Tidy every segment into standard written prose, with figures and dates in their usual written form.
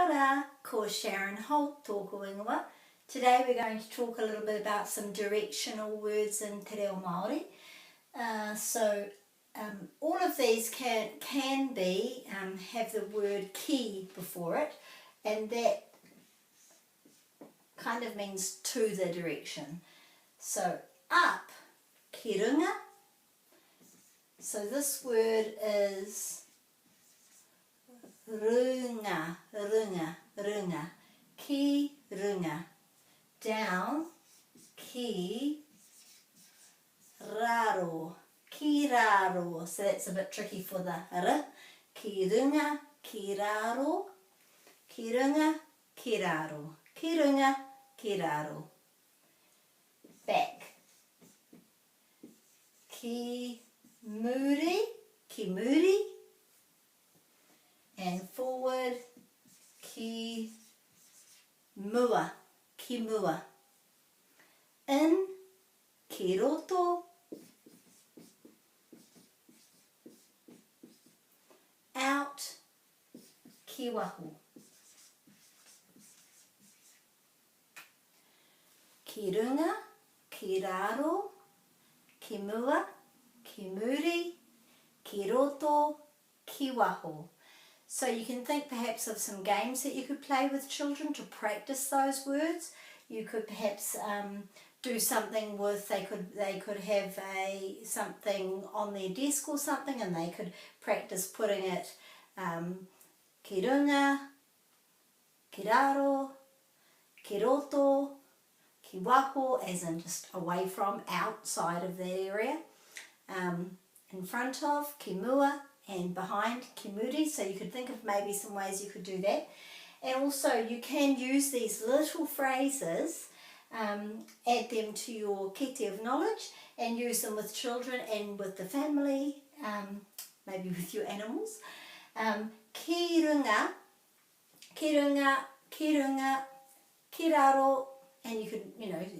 ora, ko Sharon Holt tōku ingoa. Today we're going to talk a little bit about some directional words in Te Reo Māori. All of these can be have the word ki before it, and that kind of means to the direction. So up, ki runga. So this word is runga, runga, runga, ki runga. Down, ki raro, ki raro. So that's a bit tricky for the r. Ki runga, ki raro, ki runga, ki raro, ki runga, ki raro. Back, ki muri, ki muri. And forward, ki mua, ki mua. In, ki roto. Out, ki wahu. Ki runga, ki raro, ki mua, ki muri, ki roto, ki waho. So you can think perhaps of some games that you could play with children to practice those words. You could perhaps do something with, they could have something on their desk or something, and they could practice putting it ki runga, ki raro, ki roto, ki waho, as in just away from, outside of that area. In front of, ki mua, and behind, ki muri. So you could think of maybe some ways you could do that. And also you can use these little phrases, add them to your kete of knowledge, and use them with children and with the family, maybe with your animals. Ki runga, ki runga, ki runga, ki raro, and you could,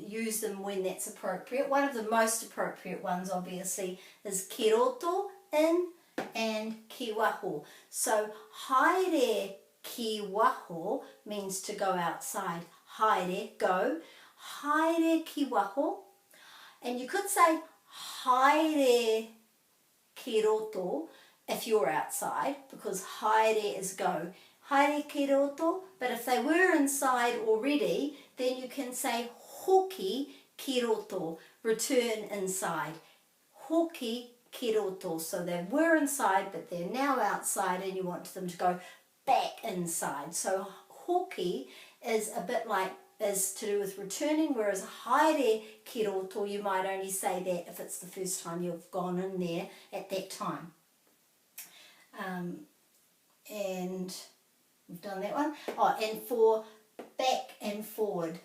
use them when that's appropriate. One of the most appropriate ones, obviously, is ki roto, in, and ki waho. So haere ki waho means to go outside. Haere, go. Haere ki waho. And you could say haere ki roto if you're outside, because haere is go. Haere ki roto, but if they were inside already, then you can say hoki ki roto, return inside. Hoki ki roto. So they were inside, but they're now outside, and you want them to go back inside. So hoki is a bit like, is to do with returning, whereas haere ki roto, you might only say that if it's the first time you've gone in there at that time. And we've done that one. Oh, and for back and forward.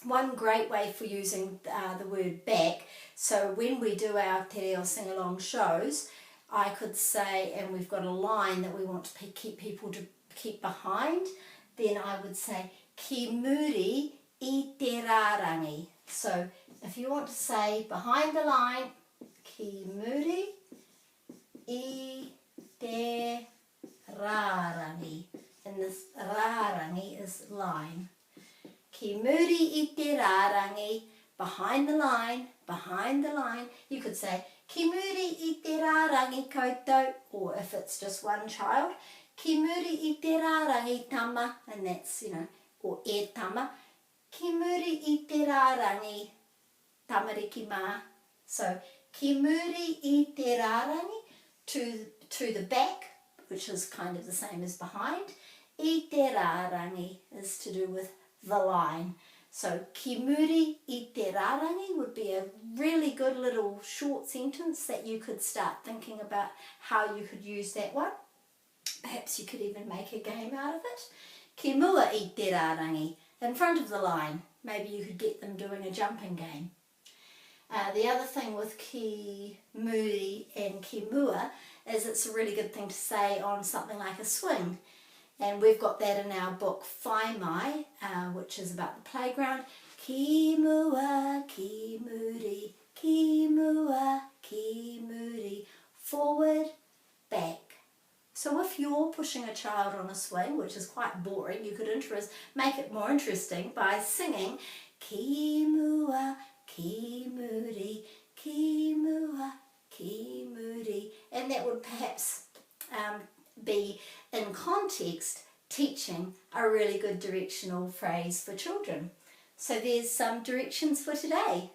One great way for using the word back, so when we do our Te Reo sing-along shows, I could say, and we've got a line that we want to keep people to keep behind, then I would say, ki muri I te rārangi. So if you want to say behind the line, ki muri I te rārangi. And this rārangi is line. Ki muri I te rārangi, behind the line, behind the line. You could say, ki muri I te rārangi koutou, or if it's just one child, ki muri I te rārangi tama, and that's, or e tama. Ki muri I te rārangi tamariki mā. So, ki muri I te rārangi, to the back, which is kind of the same as behind. I te rārangi is to do with the line. So, ki muri I te rārangi would be a really good little short sentence that you could start thinking about how you could use that one. Perhaps you could even make a game out of it. Ki mua I te rārangi, in front of the line. Maybe you could get them doing a jumping game. The other thing with ki muri and ki mua is it's a really good thing to say on something like a swing. And we've got that in our book Whai Mai, which is about the playground. Ki mua, ki muri, ki mua, ki muri. Forward, back, So if you're pushing a child on a swing, which is quite boring, you could make it more interesting by singing ki mua, ki muri, ki mua, ki muri. And that would perhaps be, in context, teaching a really good directional phrase for children. So there's some directions for today.